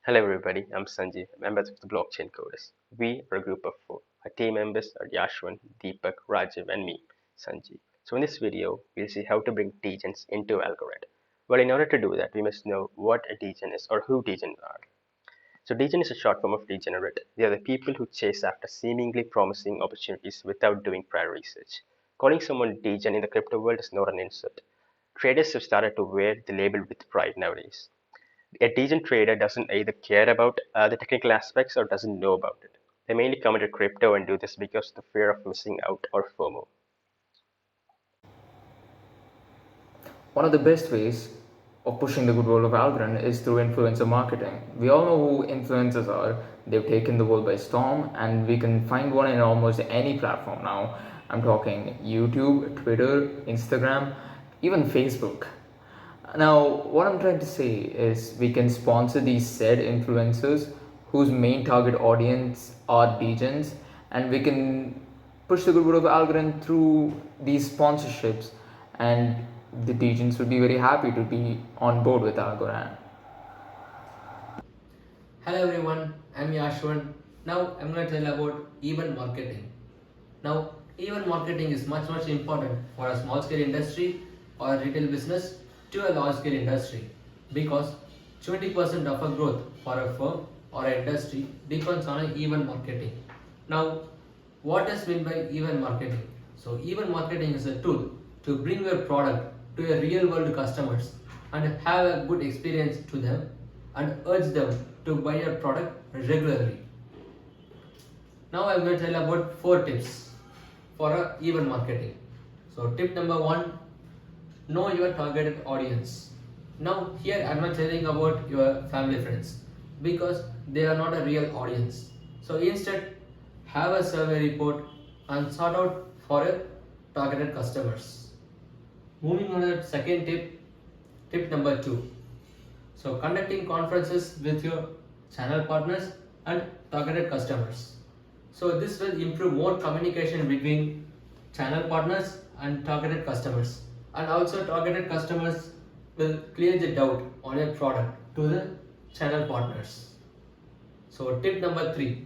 Hello everybody, I'm Sanjay, member of the Blockchain Coders. We are a group of four. Our team members are Yashwan, Deepak, Rajiv and me, Sanjay. So in this video, we'll see how to bring degens into Algorand. Well, in order to do that, we must know what a degen is or who degens are. So degen is a short form of degenerate. They are the people who chase after seemingly promising opportunities without doing prior research. Calling someone degen in the crypto world is not an insult. Traders have started to wear the label with pride nowadays. A decent trader doesn't either care about the technical aspects or doesn't know about it. They mainly come into crypto and do this because of the fear of missing out or FOMO. One of the best ways of pushing the good world of Algorand is through influencer marketing. We all know who influencers are. They've taken the world by storm, and we can find one in almost any platform now. I'm talking YouTube, Twitter, Instagram, even Facebook. Now, what I'm trying to say is we can sponsor these said influencers whose main target audience are degens, and we can push the good word of Algorand through these sponsorships, and the degens would be very happy to be on board with Algorand. Hello everyone, I'm Yashwan. Now I'm going to tell about event marketing. Now, event marketing is much important for a small scale industry or a retail business to a large scale industry because 20% of a growth for a firm or an industry depends on an event marketing. Now, what is meant by event marketing? So, event marketing is a tool to bring your product to your real world customers and have a good experience to them and urge them to buy your product regularly. Now I'm going to tell about 4 tips for a event marketing. So tip number 1, know your targeted audience. Now here I'm not telling about your family friends because they are not a real audience. So instead have a survey report and sort out for your targeted customers. Moving on to the second tip, tip number 2. So conducting conferences with your channel partners and targeted customers. So this will improve more communication between channel partners and targeted customers. And also targeted customers will clear the doubt on your product to the channel partners. So tip number 3,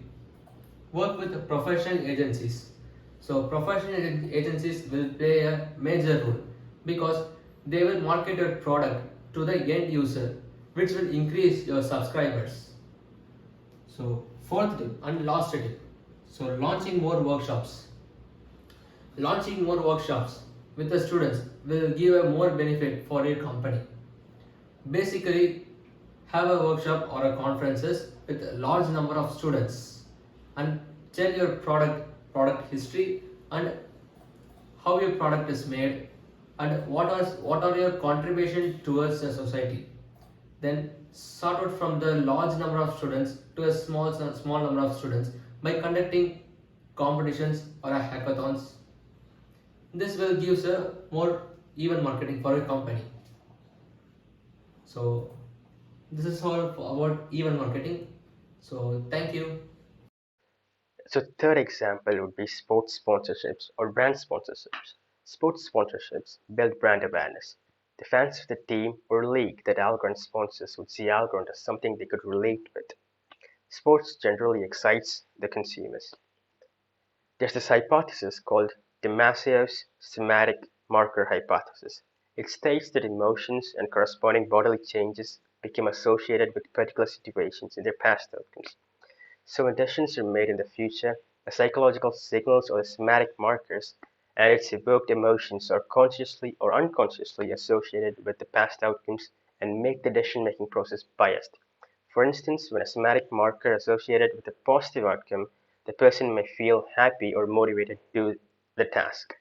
work with professional agencies. So professional agencies will play a major role because they will market your product to the end user, which will increase your subscribers. So fourth tip and last tip. So launching more workshops. Launching more workshops with the students will give a more benefit for your company. Basically, have a workshop or a conferences with a large number of students and tell your product history and how your product is made and what are your contribution towards the society. Then sort out from the large number of students to a small number of students by conducting competitions or a hackathons. This will give a more even marketing for your company. So this is all about even marketing. So thank you. So third example would be sports sponsorships or brand sponsorships. Sports sponsorships build brand awareness. The fans of the team or league that Algorand sponsors would see Algorand as something they could relate with. Sports generally excites the consumers. There's this hypothesis called the Maslow's somatic marker hypothesis. It states that emotions and corresponding bodily changes become associated with particular situations in their past outcomes. So when decisions are made in the future, the psychological signals or the somatic markers and its evoked emotions are consciously or unconsciously associated with the past outcomes and make the decision-making process biased. For instance, when a somatic marker associated with a positive outcome, the person may feel happy or motivated to do the task.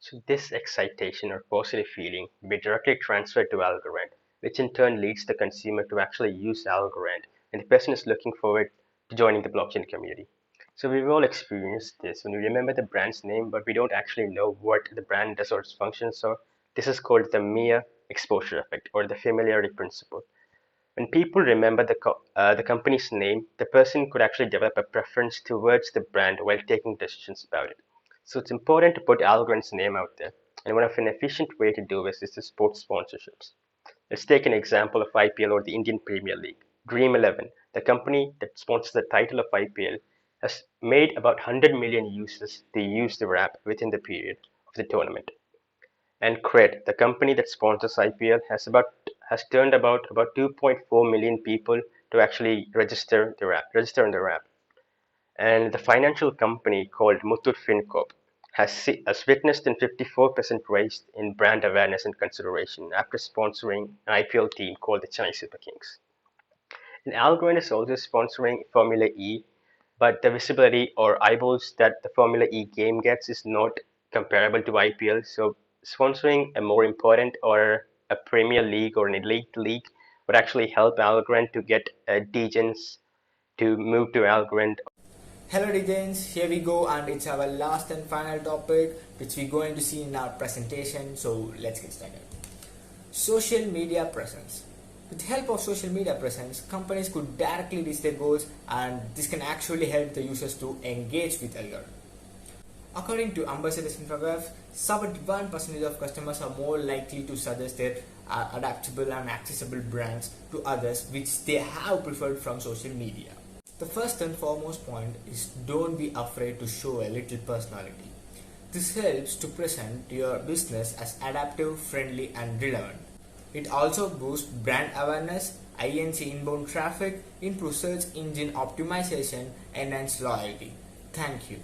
So this excitation or positive feeling will be directly transferred to Algorand, which in turn leads the consumer to actually use Algorand, and the person is looking forward to joining the blockchain community. So we've all experienced this when we remember the brand's name, but we don't actually know what the brand does or its functions are. This is called the mere exposure effect or the familiarity principle. When people remember the company's name, the person could actually develop a preference towards the brand while taking decisions about it. So it's important to put Algorand's name out there. And one of an efficient way to do this is the sports sponsorships. Let's take an example of IPL or the Indian Premier League. Dream11, the company that sponsors the title of IPL, has made about 100 million users to use the app within the period of the tournament. And Cred, the company that sponsors IPL, has turned about 2.4 million people to actually register in their app. And the financial company called Muthoot Fincorp has witnessed a 54% rise in brand awareness and consideration after sponsoring an IPL team called the Chennai Super Kings. And Algorand is also sponsoring Formula E, but the visibility or eyeballs that the Formula E game gets is not comparable to IPL. So sponsoring a more important or a Premier League or an elite league would actually help Algorand to get degens to move to Algorand. Hello Regents, here we go, and it's our last and final topic which we're going to see in our presentation. So let's get started. Social media presence. With the help of social media presence, companies could directly reach their goals, and this can actually help the users to engage with Algorand. According to Ambassadors Infograph, 71% of customers are more likely to suggest their adaptable and accessible brands to others which they have preferred from social media. The first and foremost point is don't be afraid to show a little personality. This helps to present your business as adaptive, friendly, and relevant. It also boosts brand awareness, INC inbound traffic, improves search engine optimization, enhance loyalty. Thank you.